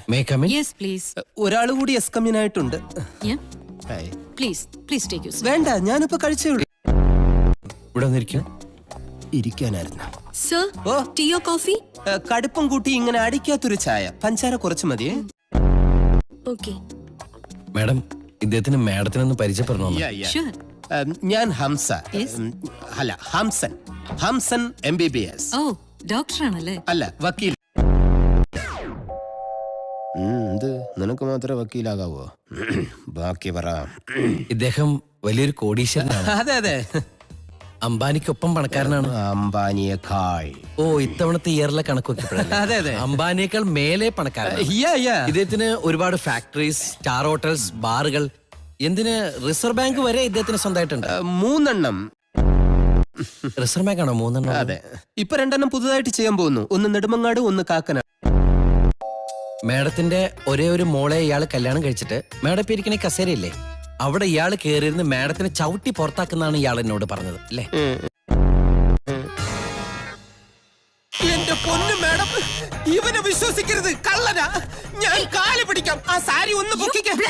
May I come in? Yes, please. ഒരാള് കൂടി എസ്കമ്മിൻ ആയിട്ടുണ്ട്. Yeah. Hi. Please take your seat. വേണ്ട, ഞാനിപ്പോ കഴിച്ചേ ഉള്ളൂ. ഇവിടെ വന്നിരിക്കും. ഇരിക്കാനായിരുന്നു. Sir, Oh. tea or coffee? കടുപ്പം കൂട്ടി ഇങ്ങനെ അടിക്കാത്തൊരു ചായ. പഞ്ചാര കുറച്ച് മതിയേ. Okay. മാഡം, ഇദ്ദേഹത്തിന് മാഡത്തിനൊന്ന് പരിചയപ്പെടണോ? Sure. ഞാൻ ഹംസ. Yes. അല്ല, ഹംസൻ MBBS. Oh, doctor ആണല്ലേ? അല്ല, വക്കീൽ. ഇത് നിനക്ക് മാത്രമേ വക്കീലാകാവോ? ബാക്കി പറ. ഇദ്ദേഹം വലിയൊരു കോടീശ്വരനാണ്. അതെ. അംബാനിക്കൊപ്പം പണക്കാരനാണ്. അംബാനിയേക്കാൾ. ഓ, ഇത്തവണത്തെ ഇയറിലെ കണക്ക് നോക്കിയപ്പോഴല്ലേ? അതെ. അംബാനിയേക്കാൾ മേലെ പണക്കാരനാണ്. ഇദ്ദേഹത്തിന് ഒരുപാട് ഫാക്ടറീസ്, സ്റ്റാർ ഹോട്ടൽസ്, ബാറുകൾ, എന്തിന് റിസർവ് ബാങ്ക് വരെ ഇദ്ദേഹത്തിന് സ്വന്തമായിട്ടുണ്ട്. 3 റിസർവ് ബാങ്ക് ആണോ 3? അതെ. ഇപ്പൊ 2 പുതുതായിട്ട് ചെയ്യാൻ പോകുന്നു. ഒന്ന് നെടുമങ്ങാട്, ഒന്ന് കാക്കനാട്. മാഡത്തിന്റെ ഒരേ ഒരു മോളെ ഇയാള് കല്യാണം കഴിച്ചിട്ട് മാഡം ഇപ്പൊ ഇരിക്കണ കസേരയില്ലേ, അവിടെ ഇയാള് കേറിയിരുന്ന് മാഡത്തിനെ ചവിട്ടി പുറത്താക്കുന്നാണ് ഇയാൾ എന്നോട് പറഞ്ഞത് അല്ലേ? എന്റെ പൊന്നു മാഡം, ഇവനെ വിശ്വസിക്കരുത്, കള്ളനാ. ഞാൻ കാല് പിടിക്കാം. ആ സാരി ഒന്ന് പൊക്കിക്കാം.